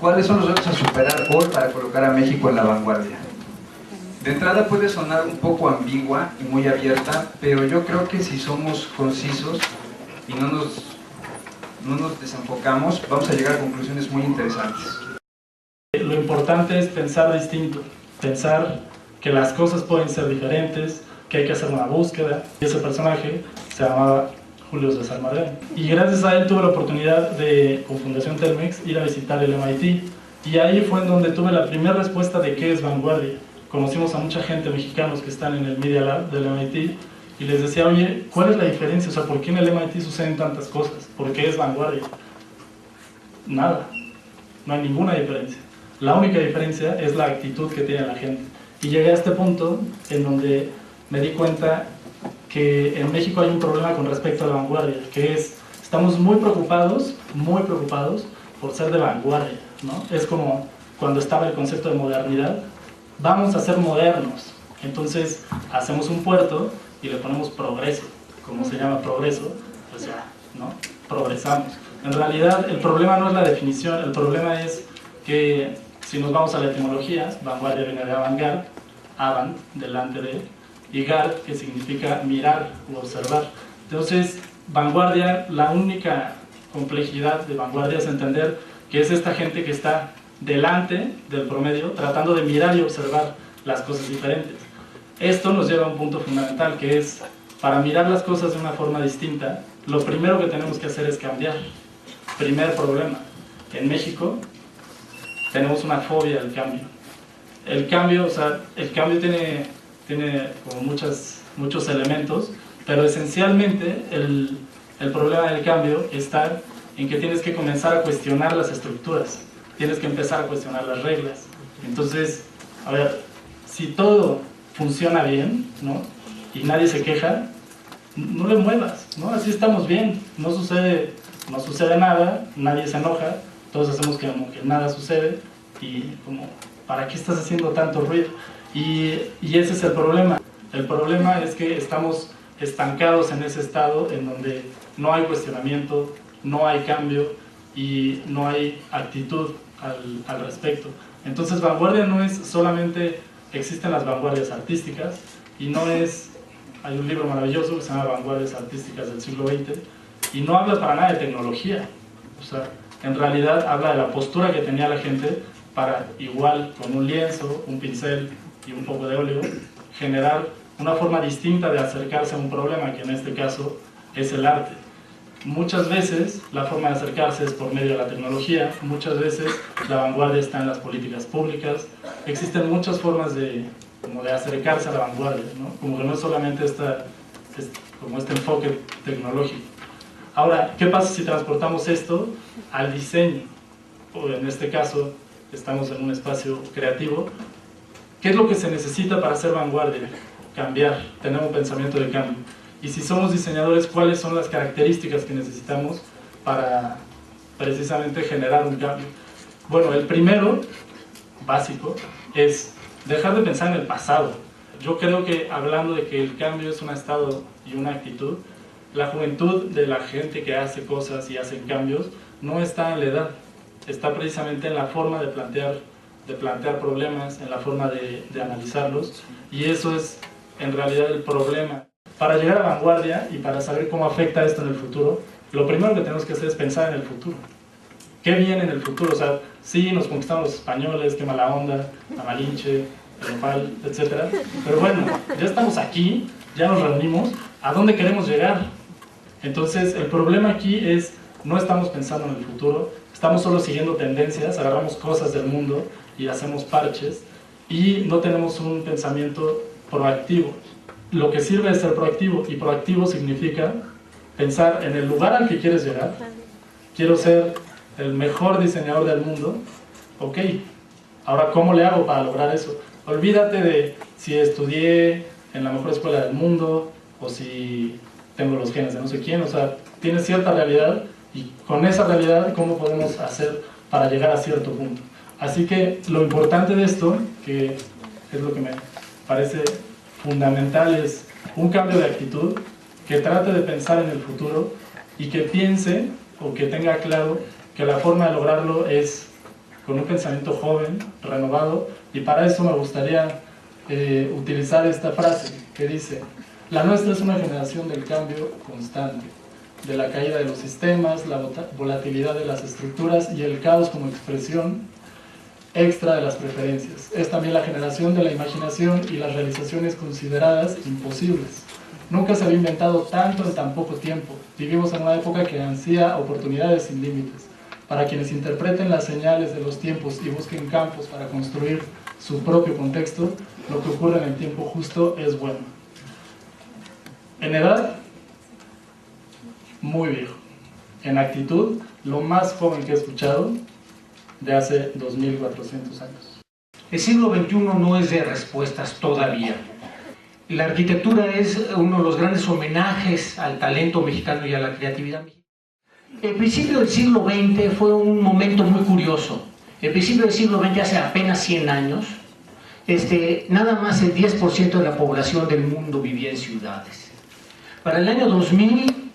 ¿Cuáles son los retos a superar hoy para colocar a México en la vanguardia? De entrada puede sonar un poco ambigua y muy abierta, pero yo creo que si somos concisos y no nos desenfocamos, vamos a llegar a conclusiones muy interesantes. Lo importante es pensar distinto, pensar que las cosas pueden ser diferentes, que hay que hacer una búsqueda. Ese personaje se llamaba Julio César Madero. Y gracias a él tuve la oportunidad de, con Fundación Telmex, ir a visitar el MIT. Y ahí fue en donde tuve la primera respuesta de qué es vanguardia. Conocimos a mucha gente mexicanos que están en el Media Lab del MIT y les decía, oye, ¿cuál es la diferencia? O sea, ¿por qué en el MIT suceden tantas cosas? ¿Por qué es vanguardia? Nada, no hay ninguna diferencia. La única diferencia es la actitud que tiene la gente. Y llegué a este punto en donde me di cuenta que en México hay un problema con respecto a la vanguardia, que es, estamos muy preocupados por ser de vanguardia, ¿no? Es como cuando estaba el concepto de modernidad, vamos a ser modernos, entonces hacemos un puerto y le ponemos progreso, como se llama progreso, pues ya, ¿no? Progresamos. En realidad el problema no es la definición, el problema es que si nos vamos a la etimología, vanguardia viene de avant-garde, avant, delante de, y garde, que significa mirar o observar. Entonces, vanguardia, la única complejidad de vanguardia es entender que es esta gente que está delante del promedio, tratando de mirar y observar las cosas diferentes. Esto nos lleva a un punto fundamental, que es, para mirar las cosas de una forma distinta, lo primero que tenemos que hacer es cambiar. Primer problema, en México tenemos una fobia al cambio. El cambio, o sea, el cambio tiene como muchos elementos, pero esencialmente el problema del cambio está en que tienes que comenzar a cuestionar las estructuras, tienes que empezar a cuestionar las reglas. Entonces, a ver, si todo funciona bien, ¿no? Y nadie se queja, no le muevas, ¿no? Así estamos bien, no sucede nada, nadie se enoja, todos hacemos que nada sucede y como, ¿para qué estás haciendo tanto ruido? Y ese es el problema. El problema es que estamos estancados en ese estado en donde no hay cuestionamiento, no hay cambio y no hay actitud al respecto. Entonces, vanguardia no es solamente, existen las vanguardias artísticas y no es, hay un libro maravilloso que se llama Vanguardias Artísticas del siglo XX y no habla para nada de tecnología. O sea, en realidad habla de la postura que tenía la gente para, igual con un lienzo, un pincel y un poco de óleo, generar una forma distinta de acercarse a un problema, que en este caso es el arte. Muchas veces la forma de acercarse es por medio de la tecnología, muchas veces la vanguardia está en las políticas públicas, existen muchas formas de acercarse a la vanguardia, ¿no? Como que no es solamente como este enfoque tecnológico. Ahora, ¿qué pasa si transportamos esto al diseño? O en este caso, estamos en un espacio creativo. ¿Qué es lo que se necesita para ser vanguardia? Cambiar, tener un pensamiento de cambio. Y si somos diseñadores, ¿cuáles son las características que necesitamos para precisamente generar un cambio? Bueno, el primero, básico, es dejar de pensar en el pasado. Yo creo que hablando de que el cambio es un estado y una actitud, la juventud de la gente que hace cosas y hace cambios no está en la edad, está precisamente en la forma de plantear problemas, en la forma de analizarlos, y eso es en realidad el problema. Para llegar a vanguardia y para saber cómo afecta esto en el futuro, lo primero que tenemos que hacer es pensar en el futuro. ¿Qué viene en el futuro? O sea, sí, nos conquistaron los españoles, qué mala onda, la Malinche, el Nopal, etc. Pero bueno, ya estamos aquí, ya nos reunimos, ¿a dónde queremos llegar? Entonces, el problema aquí es, no estamos pensando en el futuro, estamos solo siguiendo tendencias, agarramos cosas del mundo y hacemos parches, y no tenemos un pensamiento proactivo. Lo que sirve es ser proactivo, y proactivo significa pensar en el lugar al que quieres llegar. Quiero ser el mejor diseñador del mundo, ok, ahora ¿cómo le hago para lograr eso? Olvídate de si estudié en la mejor escuela del mundo, o si tengo los genes de no sé quién, o sea, tienes cierta realidad, y con esa realidad, ¿cómo podemos hacer para llegar a cierto punto? Así que lo importante de esto, que es lo que me parece fundamental, es un cambio de actitud, que trate de pensar en el futuro y que piense o que tenga claro que la forma de lograrlo es con un pensamiento joven, renovado, y para eso me gustaría utilizar esta frase que dice: la nuestra es una generación del cambio constante, de la caída de los sistemas, la volatilidad de las estructuras y el caos como expresión extra de las preferencias. Es también la generación de la imaginación y las realizaciones consideradas imposibles. Nunca se había inventado tanto en tan poco tiempo. Vivimos en una época que ansía oportunidades sin límites. Para quienes interpreten las señales de los tiempos y busquen campos para construir su propio contexto, lo que ocurre en el tiempo justo es bueno. En edad, muy viejo. En actitud, lo más joven que he escuchado de hace 2400 años. El siglo XXI no es de respuestas todavía. La arquitectura es uno de los grandes homenajes al talento mexicano y a la creatividad mexicana. El principio del siglo XX fue un momento muy curioso. El principio del siglo XX, hace apenas 100 años, nada más el 10% de la población del mundo vivía en ciudades. Para el año 2000,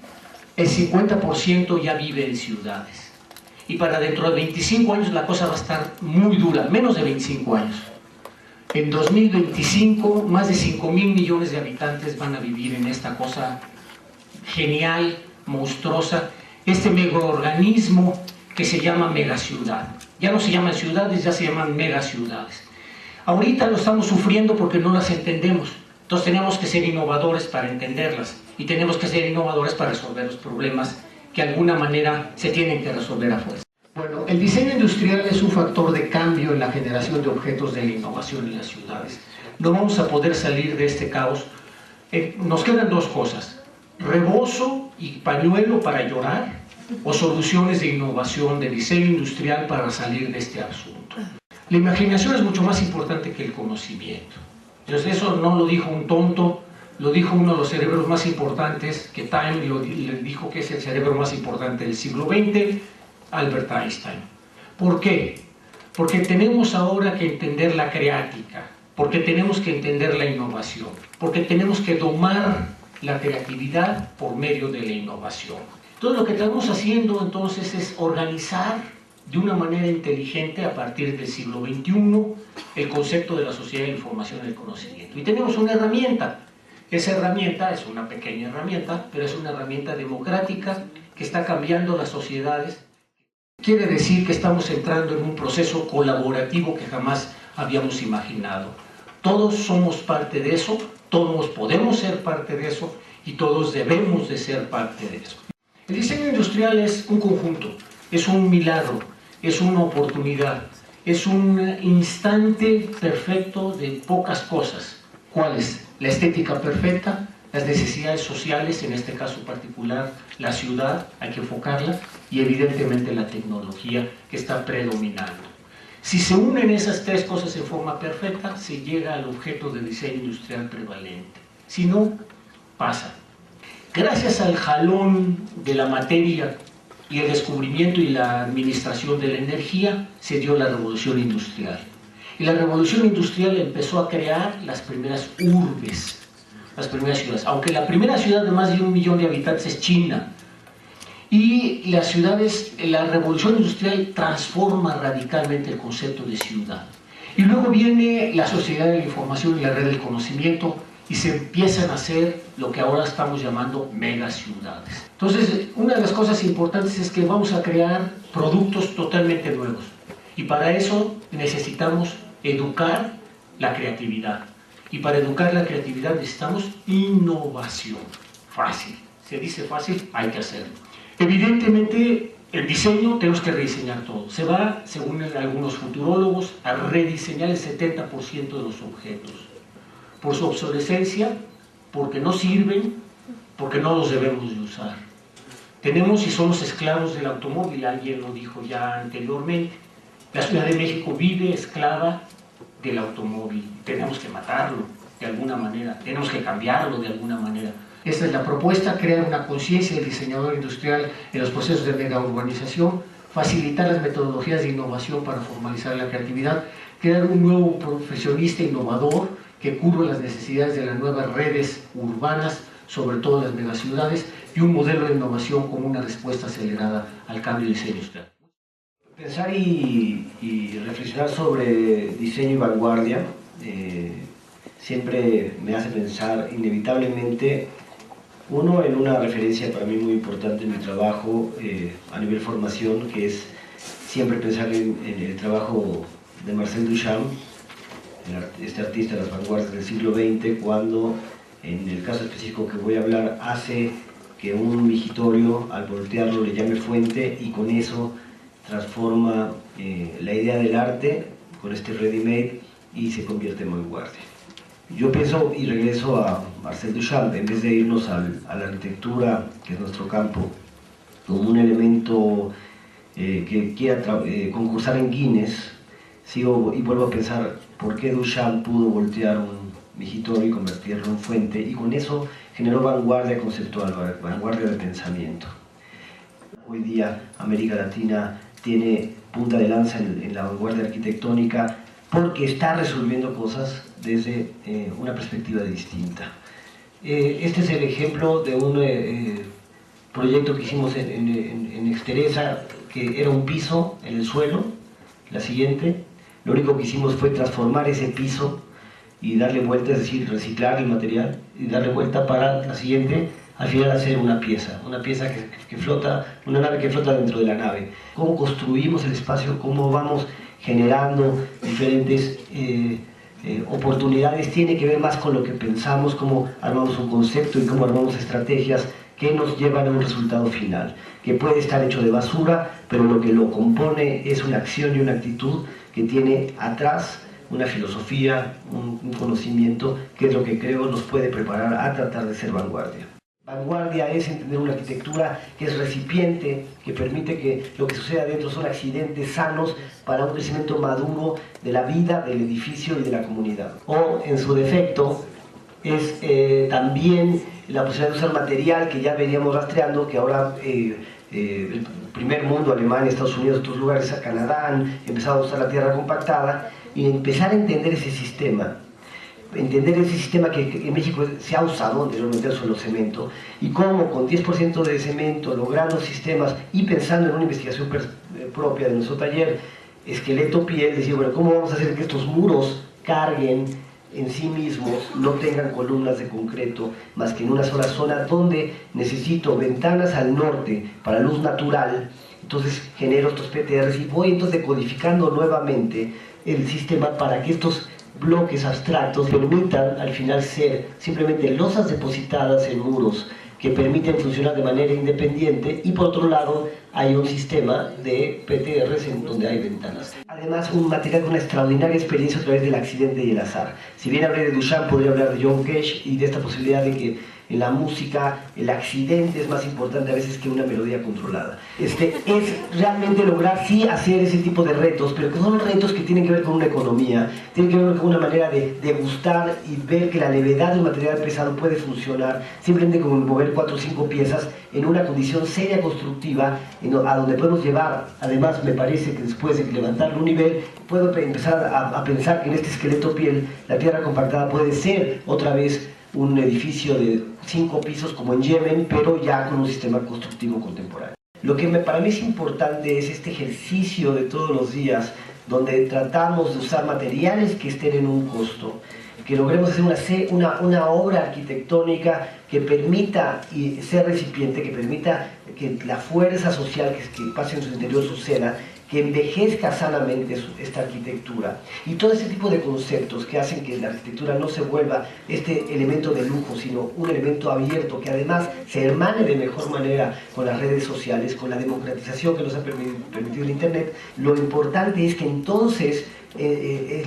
el 50% ya vive en ciudades. Y para dentro de 25 años la cosa va a estar muy dura, menos de 25 años. En 2025, más de 5.000 millones de habitantes van a vivir en esta cosa genial, monstruosa, este megaorganismo que se llama megaciudad. Ya no se llaman ciudades, ya se llaman megaciudades. Ahorita lo estamos sufriendo porque no las entendemos. Entonces tenemos que ser innovadores para entenderlas y tenemos que ser innovadores para resolver los problemas que de alguna manera se tienen que resolver a fuerza. Bueno, el diseño industrial es un factor de cambio en la generación de objetos de la innovación en las ciudades. No vamos a poder salir de este caos. Nos quedan dos cosas: rebozo y pañuelo para llorar, o soluciones de innovación, de diseño industrial para salir de este asunto. La imaginación es mucho más importante que el conocimiento. Entonces, eso no lo dijo un tonto, lo dijo uno de los cerebros más importantes, que Time le dijo que es el cerebro más importante del siglo XX, Albert Einstein. ¿Por qué? Porque tenemos ahora que entender la creática, porque tenemos que entender la innovación, porque tenemos que domar la creatividad por medio de la innovación. Entonces lo que estamos haciendo entonces es organizar de una manera inteligente a partir del siglo XXI el concepto de la sociedad de la información y el conocimiento. Y tenemos una herramienta. Esa herramienta es una pequeña herramienta, pero es una herramienta democrática que está cambiando las sociedades. Quiere decir que estamos entrando en un proceso colaborativo que jamás habíamos imaginado. Todos somos parte de eso, todos podemos ser parte de eso y todos debemos de ser parte de eso. El diseño industrial es un conjunto, es un milagro, es una oportunidad, es un instante perfecto de pocas cosas. ¿Cuáles? La estética perfecta, las necesidades sociales, en este caso particular la ciudad, hay que enfocarla, y evidentemente la tecnología que está predominando. Si se unen esas tres cosas en forma perfecta, se llega al objeto de diseño industrial prevalente. Si no, pasa. Gracias al jalón de la materia y el descubrimiento y la administración de la energía, se dio la revolución industrial. Y la revolución industrial empezó a crear las primeras urbes, las primeras ciudades. Aunque la primera ciudad de más de 1 millón de habitantes es China. Y las ciudades, la revolución industrial transforma radicalmente el concepto de ciudad. Y luego viene la sociedad de la información y la red del conocimiento, y se empiezan a hacer lo que ahora estamos llamando megaciudades. Entonces, una de las cosas importantes es que vamos a crear productos totalmente nuevos. Y para eso necesitamos educar la creatividad. Y para educar la creatividad necesitamos innovación. Fácil. Se dice fácil, hay que hacerlo. Evidentemente, el diseño tenemos que rediseñar todo. Se va, según algunos futurólogos, a rediseñar el 70% de los objetos. Por su obsolescencia, porque no sirven, porque no los debemos de usar. Tenemos y somos esclavos del automóvil, alguien lo dijo ya anteriormente. La Ciudad de México vive esclava del automóvil. Tenemos que matarlo de alguna manera, tenemos que cambiarlo de alguna manera. Esta es la propuesta: crear una conciencia del diseñador industrial en los procesos de megaurbanización, facilitar las metodologías de innovación para formalizar la creatividad, crear un nuevo profesionista innovador que cubra las necesidades de las nuevas redes urbanas, sobre todo las megaciudades, y un modelo de innovación como una respuesta acelerada al cambio de diseño industrial. Pensar y reflexionar sobre diseño y vanguardia siempre me hace pensar inevitablemente, uno, en una referencia para mí muy importante en mi trabajo a nivel formación, que es siempre pensar en el trabajo de Marcel Duchamp, este artista de las vanguardias del siglo XX, cuando, en el caso específico que voy a hablar, hace que un migitorio, al voltearlo, le llame fuente, y con eso transforma la idea del arte con este ready-made y se convierte en vanguardia. Yo pienso y regreso a Marcel Duchamp, en vez de irnos a la arquitectura, que es nuestro campo, como un elemento que quiera concursar en Guinness, sigo y vuelvo a pensar por qué Duchamp pudo voltear un migitorio y convertirlo en fuente, y con eso generó vanguardia conceptual, vanguardia de pensamiento. Hoy día América Latina tiene punta de lanza en la vanguardia arquitectónica porque está resolviendo cosas desde una perspectiva distinta. Este es el ejemplo de un proyecto que hicimos en Exteresa, que era un piso en el suelo. La siguiente, lo único que hicimos fue transformar ese piso y darle vuelta, es decir, reciclar el material y darle vuelta para la siguiente, al final hacer una pieza que flota, una nave que flota dentro de la nave. Cómo construimos el espacio, cómo vamos generando diferentes oportunidades, tiene que ver más con lo que pensamos, cómo armamos un concepto y cómo armamos estrategias que nos llevan a un resultado final, que puede estar hecho de basura, pero lo que lo compone es una acción y una actitud que tiene atrás una filosofía, un conocimiento, que es lo que creo nos puede preparar a tratar de ser vanguardia. Vanguardia es entender una arquitectura que es recipiente, que permite que lo que sucede adentro son accidentes sanos para un crecimiento maduro de la vida, del edificio y de la comunidad. O, en su defecto, es también la posibilidad de usar material que ya veníamos rastreando, que ahora el primer mundo, Alemania, Estados Unidos, otros lugares, a Canadá, han empezado a usar la tierra compactada, y empezar a entender ese sistema que en México se ha usado anteriormente, el suelo cemento, y cómo con 10% de cemento, logrando sistemas y pensando en una investigación propia de nuestro taller, esqueleto piel, decir, bueno, ¿cómo vamos a hacer que estos muros carguen en sí mismos, no tengan columnas de concreto, más que en una sola zona donde necesito ventanas al norte para luz natural? Entonces genero estos PTRs y voy entonces decodificando nuevamente el sistema para que estos bloques abstractos permitan al final ser simplemente losas depositadas en muros que permiten funcionar de manera independiente, y por otro lado hay un sistema de PTRs en donde hay ventanas. Además, un material con una extraordinaria experiencia a través del accidente y el azar. Si bien hablé de Duchamp, podría hablar de John Cage y de esta posibilidad de que en la música el accidente es más importante a veces que una melodía controlada. Es realmente lograr sí hacer ese tipo de retos, pero que son retos que tienen que ver con una economía, tienen que ver con una manera de degustar y ver que la levedad de un material pesado puede funcionar simplemente con mover 4 o 5 piezas en una condición seria constructiva, a donde podemos llevar. Además, me parece que después de levantarlo un nivel, puedo empezar a pensar que en este esqueleto piel la tierra compactada puede ser otra vez un edificio de 5 pisos como en Yemen, pero ya con un sistema constructivo contemporáneo. Lo que para mí es importante es este ejercicio de todos los días, donde tratamos de usar materiales que estén en un costo, que logremos hacer una obra arquitectónica que permita ser recipiente, que permita que la fuerza social que pase en su interior suceda, que envejezca sanamente esta arquitectura, y todo ese tipo de conceptos que hacen que la arquitectura no se vuelva este elemento de lujo, sino un elemento abierto que además se hermane de mejor manera con las redes sociales, con la democratización que nos ha permitido el Internet. Lo importante es que entonces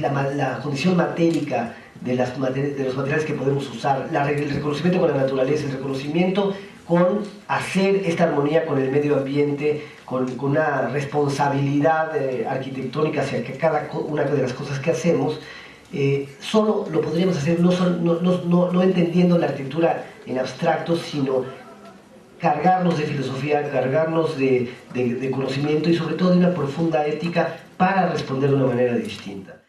la condición matérica de los materiales que podemos usar, el reconocimiento con la naturaleza, el reconocimiento con hacer esta armonía con el medio ambiente, con una responsabilidad arquitectónica hacia cada una de las cosas que hacemos, solo lo podríamos hacer no entendiendo la arquitectura en abstracto, sino cargarnos de filosofía, cargarnos de conocimiento y sobre todo de una profunda ética para responder de una manera distinta.